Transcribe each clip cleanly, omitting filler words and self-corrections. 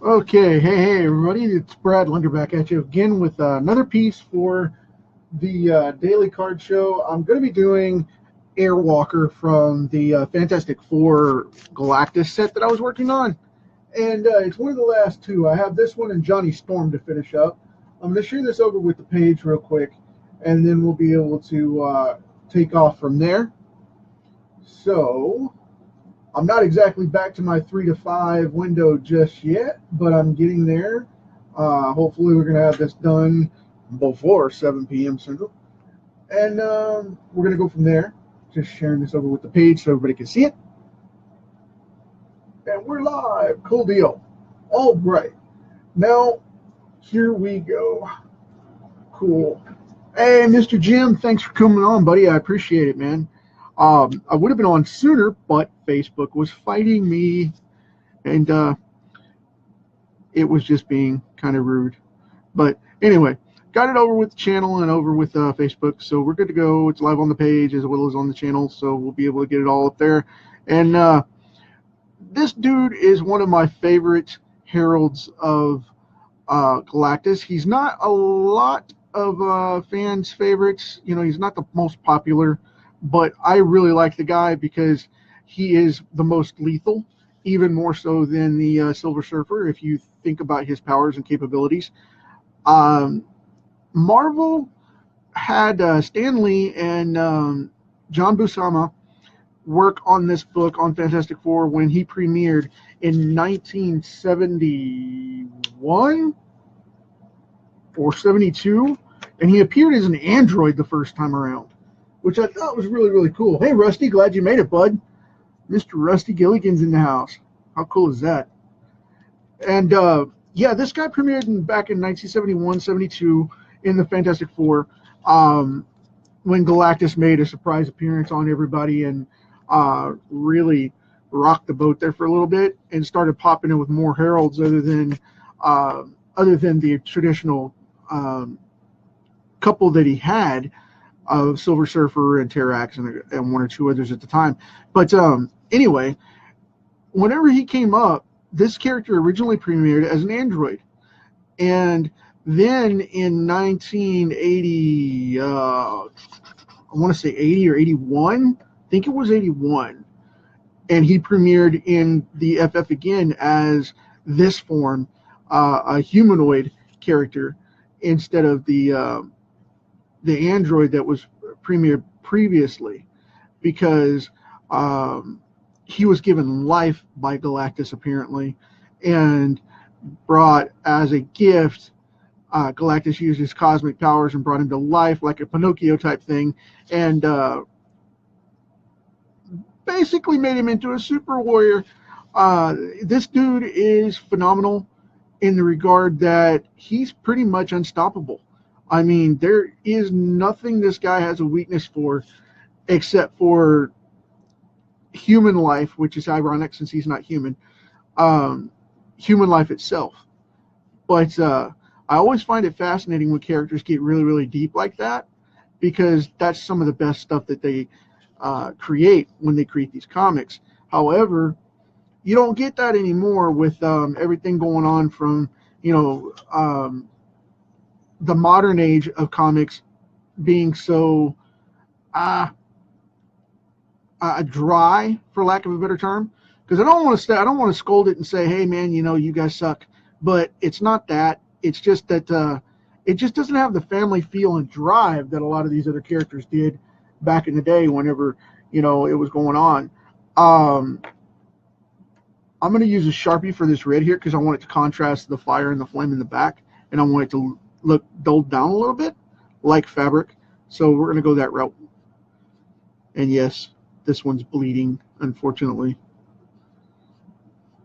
Okay, hey everybody, it's Brad Linder back at you again with another piece for the Daily Card Show. I'm going to be doing AirWalker from the Fantastic Four Galactus set that I was working on, and it's one of the last two. I have this one and Johnny Storm to finish up. I'm going to share this over with the page real quick, and then we'll be able to take off from there. So, I'm not exactly back to my 3 to 5 window just yet, but I'm getting there. Hopefully, we're going to have this done before 7 p.m. Central. And we're going to go from there. Just sharing this over with the page so everybody can see it. And we're live. Cool deal. All right. Now, here we go. Cool. Hey, Mr. Jim, thanks for coming on, buddy. I appreciate it, man. I would have been on sooner, but Facebook was fighting me, and it was just being kind of rude. But anyway, got it over with the channel and over with Facebook, so we're good to go. It's live on the page as well as on the channel, so we'll be able to get it all up there. And this dude is one of my favorite heralds of Galactus. He's not a lot of fans' favorites. You know, he's not the most popular, but I really like the guy because he is the most lethal, even more so than the Silver Surfer, if you think about his powers and capabilities. Marvel had Stan Lee and John Buscema work on this book on Fantastic Four when he premiered in 1971 or 72, and he appeared as an android the first time around, which I thought was really, really cool. Hey, Rusty, glad you made it, bud. Mr. Rusty Gilligan's in the house. How cool is that? And, yeah, this guy premiered back in 1971, 72 in the Fantastic Four when Galactus made a surprise appearance on everybody and really rocked the boat there for a little bit and started popping in with more heralds other than the traditional couple that he had of Silver Surfer and Terrax and one or two others at the time. But anyway, whenever he came up, this character originally premiered as an android. And then in 1980, I want to say 80 or 81, I think it was 81, and he premiered in the FF again as this form, a humanoid character, instead of the android that was premiered previously, because he was given life by Galactus apparently, and brought as a gift. Galactus used his cosmic powers and brought him to life like a Pinocchio type thing, and basically made him into a super warrior. This dude is phenomenal in the regard that he's pretty much unstoppable. I mean, there is nothing this guy has a weakness for except for human life, which is ironic since he's not human. Human life itself. But I always find it fascinating when characters get really, really deep like that, because that's some of the best stuff that they create when they create these comics. However, you don't get that anymore with everything going on from, the modern age of comics being so dry, for lack of a better term. Because I don't want to scold it and say, hey man, you guys suck. But it's not that. It's just that it just doesn't have the family feel and drive that a lot of these other characters did back in the day whenever, it was going on. I'm going to use a Sharpie for this red here because I want it to contrast the fire and the flame in the back, and I want it to look dulled down a little bit like fabric. So we're going to go that route. And yes, this one's bleeding, unfortunately.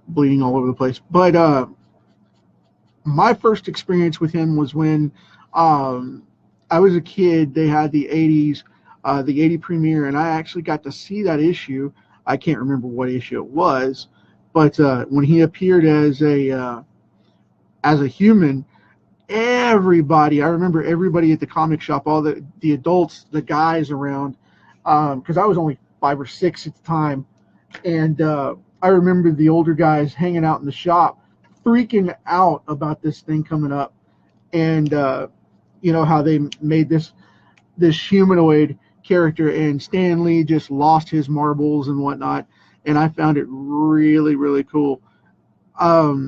Bleeding all over the place. But my first experience with him was when I was a kid. They had the 80s, the 80 premiere, and I actually got to see that issue. I can't remember what issue it was, but when he appeared as a human, I remember everybody at the comic shop, all the adults, the guys around, because I was only 5 or 6 at the time, and I remember the older guys hanging out in the shop, freaking out about this thing coming up, and how they made this humanoid character, and Stan Lee just lost his marbles and whatnot, and I found it really, really cool. I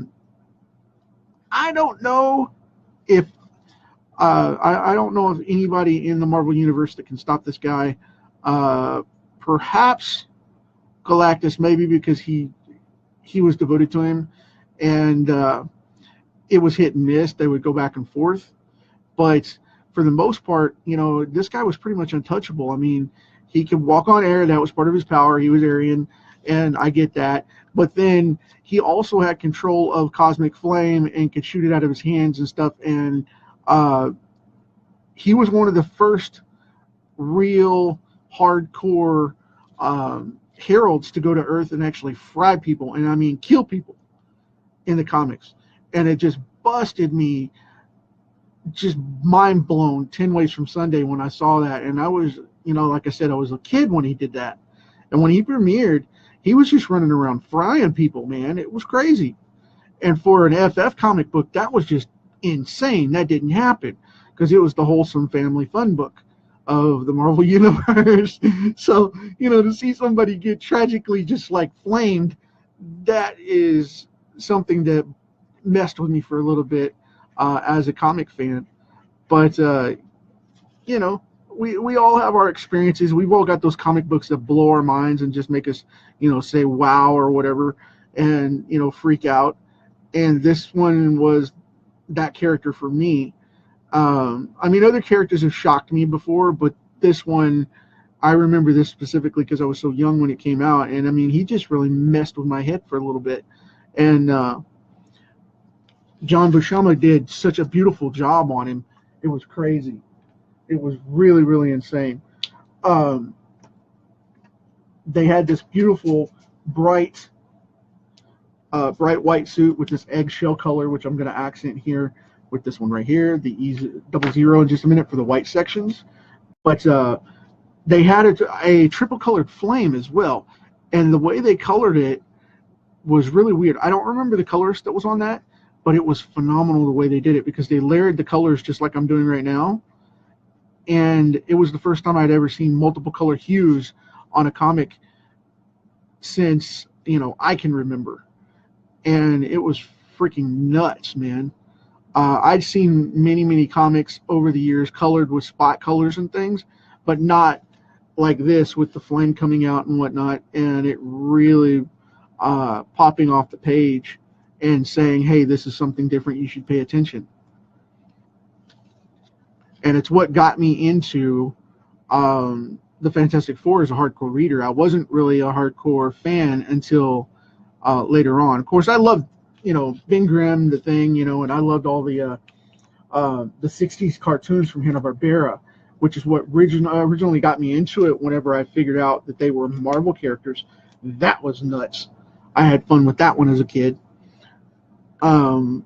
don't know if I don't know of anybody in the Marvel Universe that can stop this guy. Perhaps Galactus, maybe, because he was devoted to him, and it was hit and miss. They would go back and forth, but for the most part, this guy was pretty much untouchable. I mean, he could walk on air. That was part of his power. He was Aryan, and I get that. But then he also had control of cosmic flame and could shoot it out of his hands and stuff. And he was one of the first real hardcore heralds to go to Earth and actually fry people, and I mean kill people in the comics. And it just busted me, just mind blown 10 ways from Sunday when I saw that. And I was, like I said, I was a kid when he did that. And when he premiered, he was just running around frying people, man. It was crazy. And for an FF comic book, that was just insane. That didn't happen because it was the wholesome family fun book of the Marvel Universe. So, to see somebody get tragically just like flamed, that is something that messed with me for a little bit as a comic fan. But, we all have our experiences. We've all got those comic books that blow our minds and just make us, say wow or whatever, and, freak out. And this one was that character for me. I mean, other characters have shocked me before, but this one, I remember this specifically because I was so young when it came out. And I mean, he just really messed with my head for a little bit. And John Buscema did such a beautiful job on him. It was crazy. It was really, really insane. They had this beautiful, bright white suit with this eggshell color, which I'm going to accent here with this one right here, the E00 in just a minute for the white sections. But they had a triple colored flame as well. And the way they colored it was really weird. I don't remember the colors that was on that, but it was phenomenal the way they did it, because they layered the colors just like I'm doing right now. And it was the first time I'd ever seen multiple color hues on a comic since, I can remember. And it was freaking nuts, man. I'd seen many, many comics over the years colored with spot colors and things, but not like this with the flame coming out and whatnot. And it really popping off the page and saying, hey, this is something different. You should pay attention. And it's what got me into the Fantastic Four as a hardcore reader. I wasn't really a hardcore fan until later on. Of course, I loved, Ben Grimm, the Thing, and I loved all the 60s cartoons from Hanna-Barbera, which is what originally got me into it whenever I figured out that they were Marvel characters. That was nuts. I had fun with that one as a kid. But,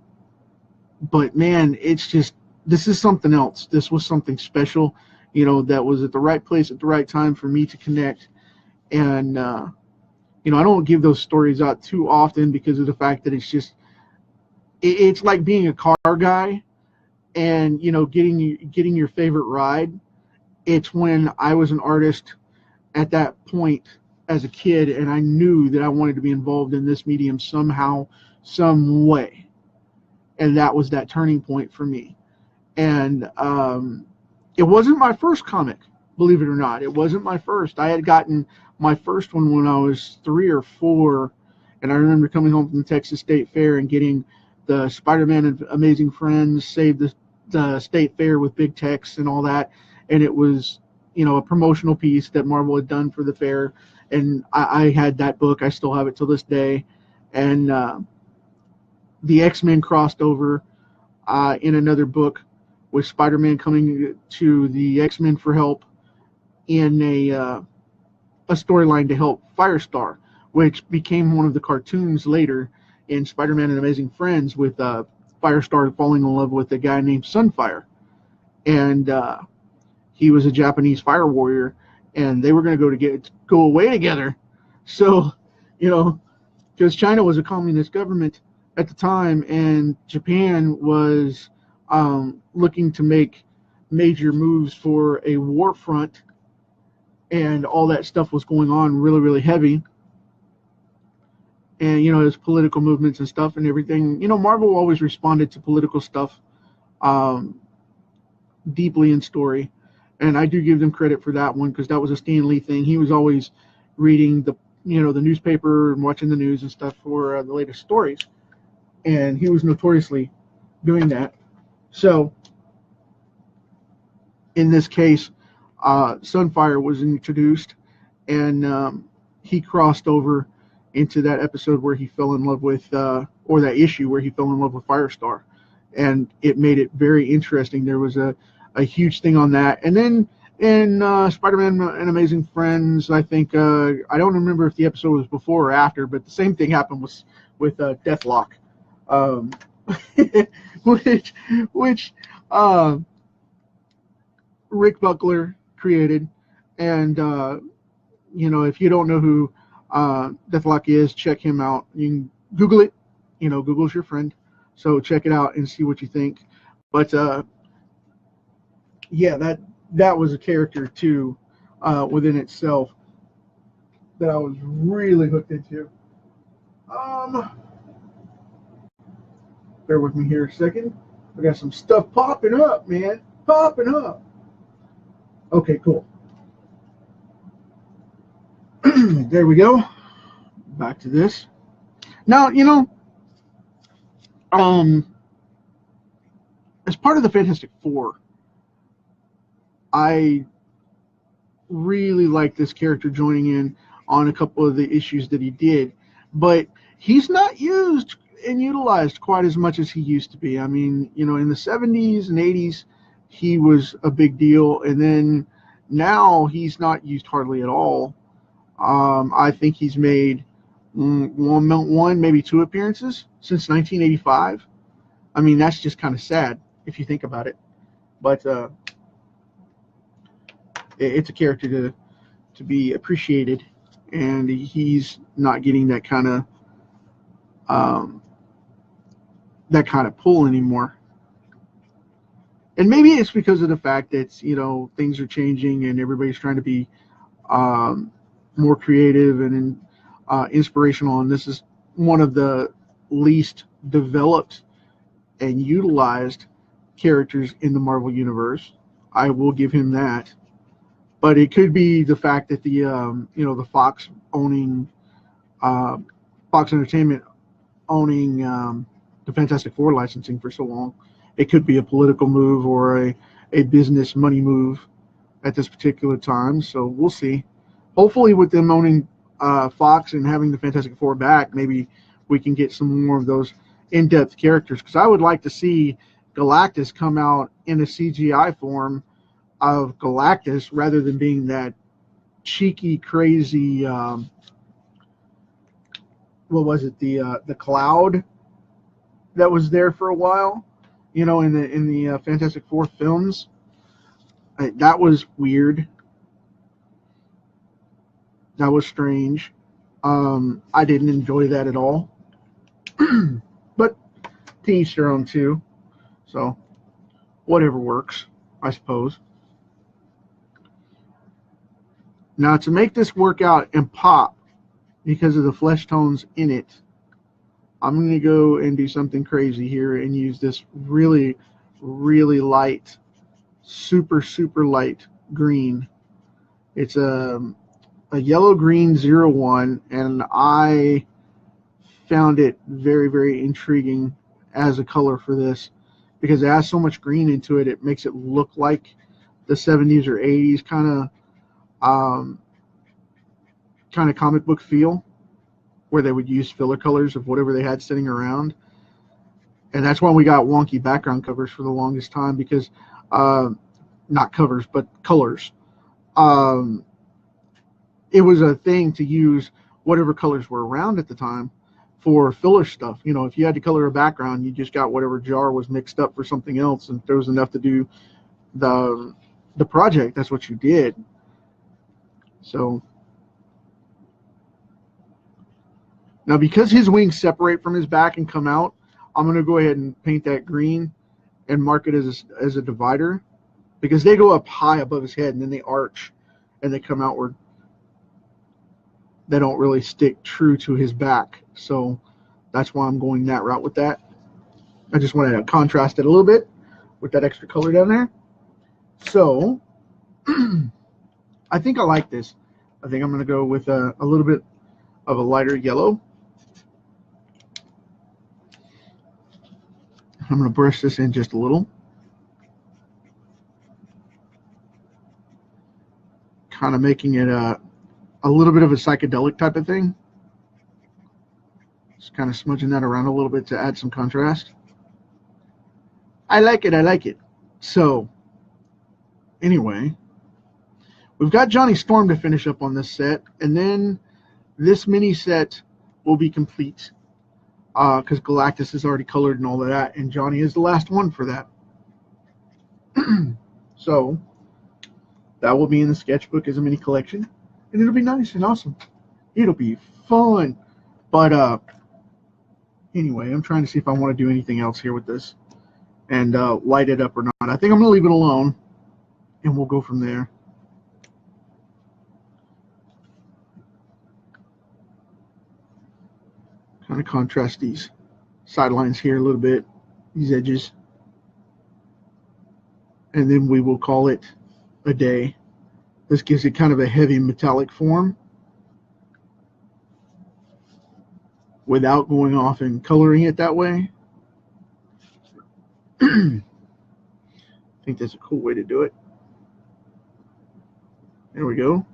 man, it's just, this is something else. This was something special, that was at the right place at the right time for me to connect. And, I don't give those stories out too often because of the fact that it's just, it's like being a car guy and, getting your favorite ride. It's when I was an artist at that point as a kid, and I knew that I wanted to be involved in this medium somehow, some way. And that was that turning point for me. And it wasn't my first comic, believe it or not. It wasn't my first. I had gotten my first one when I was 3 or 4, and I remember coming home from the Texas State Fair and getting the Spider-Man and Amazing Friends Save the State Fair with big text and all that. And it was, a promotional piece that Marvel had done for the fair. And I had that book. I still have it till this day. And the X-Men crossed over in another book with Spider-Man coming to the X-Men for help in a storyline to help Firestar, which became one of the cartoons later in Spider-Man and Amazing Friends, with Firestar falling in love with a guy named Sunfire. And he was a Japanese fire warrior, and they were going to go away together. So, because China was a communist government, at the time, and Japan was looking to make major moves for a war front, and all that stuff was going on really, really heavy. And there's political movements and stuff and everything. Marvel always responded to political stuff um, deeply in story, and I do give them credit for that one because that was a Stan Lee thing. He was always reading the newspaper and watching the news and stuff for the latest stories, and he was notoriously doing that. So in this case, Sunfire was introduced, and he crossed over into that episode where he fell in love with, or that issue where he fell in love with Firestar, and it made it very interesting. There was a huge thing on that, and then in Spider-Man and Amazing Friends, I think I don't remember if the episode was before or after, but the same thing happened with Deathlock, um, which Rick Buckler created, and if you don't know who Deathlock is, check him out. You can Google it. Google's your friend, so check it out and see what you think. But yeah, that was a character too within itself that I was really hooked into. Bear with me here a second. I got some stuff popping up, man, popping up. Okay, cool. There we go. Back to this. Now, as part of the Fantastic Four, I really like this character joining in on a couple of the issues that he did, but he's not used and utilized quite as much as he used to be. I mean, in the 70s and 80s, he was a big deal, and then now he's not used hardly at all. I think he's made one, maybe two appearances since 1985. I mean, that's just kind of sad if you think about it. But it's a character to be appreciated, and he's not getting that kind of pull anymore. And maybe it's because of the fact that things are changing and everybody's trying to be more creative and inspirational, and this is one of the least developed and utilized characters in the Marvel universe. I will give him that, but it could be the fact that the Fox owning Fox Entertainment owning the Fantastic Four licensing for so long. It could be a political move or a business money move at this particular time. So we'll see. Hopefully, with them owning Fox and having the Fantastic Four back, maybe we can get some more of those in-depth characters. Because I would like to see Galactus come out in a CGI form of Galactus rather than being that cheeky, crazy. What was it? The cloud that was there for a while. In the Fantastic Four films. That was weird. That was strange. I didn't enjoy that at all. But to each their own too. So whatever works, I suppose. Now to make this work out and pop because of the flesh tones in it, I'm going to go and do something crazy here and use this really, really light, super, super light green. It's a yellow-green 01, and I found it very, very intriguing as a color for this because it has so much green into it. It makes it look like the 70s or 80s kind of comic book feel, where they would use filler colors of whatever they had sitting around. And that's why we got wonky background covers for the longest time, because not covers, but colors. It was a thing to use whatever colors were around at the time for filler stuff. If you had to color a background, you just got whatever jar was mixed up for something else, and if there was enough to do the project, that's what you did. So Now, because his wings separate from his back and come out, I'm going to go ahead and paint that green and mark it as a divider, because they go up high above his head and then they arch and they come outward. They don't really stick true to his back. So that's why I'm going that route with that. I just wanted to contrast it a little bit with that extra color down there. So I think I like this. I think I'm going to go with a little bit of a lighter yellow. I'm going to brush this in just a little. Kind of making it a little bit of a psychedelic type of thing. Just kind of smudging that around a little bit to add some contrast. I like it. I like it. So, anyway, we've got Johnny Storm to finish up on this set, and then this mini set will be complete. Because Galactus is already colored and all of that, and Johnny is the last one for that. So that will be in the sketchbook as a mini collection, and it'll be nice and awesome. It'll be fun. But anyway, I'm trying to see if I want to do anything else here with this and light it up or not. I think I'm going to leave it alone, and we'll go from there. Kind of contrast these sidelines here a little bit, these edges, and then we will call it a day. This gives it kind of a heavy metallic form without going off and coloring it that way. I think that's a cool way to do it. There we go.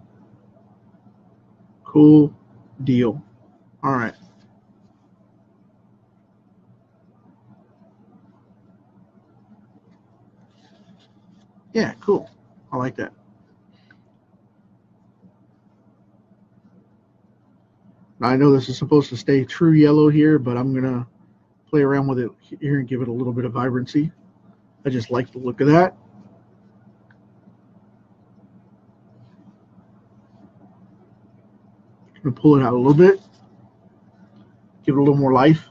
Cool deal. All right. Yeah, cool. I like that. Now, I know this is supposed to stay true yellow here, but I'm going to play around with it here and give it a little bit of vibrancy. I just like the look of that. I'm going to pull it out a little bit, give it a little more life.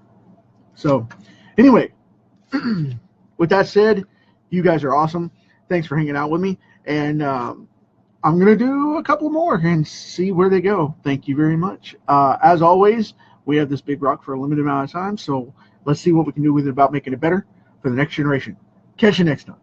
So, anyway, with that said, you guys are awesome. Thanks for hanging out with me, and I'm going to do a couple more and see where they go. Thank you very much. As always, we have this big rock for a limited amount of time, so let's see what we can do with it about making it better for the next generation. Catch you next time.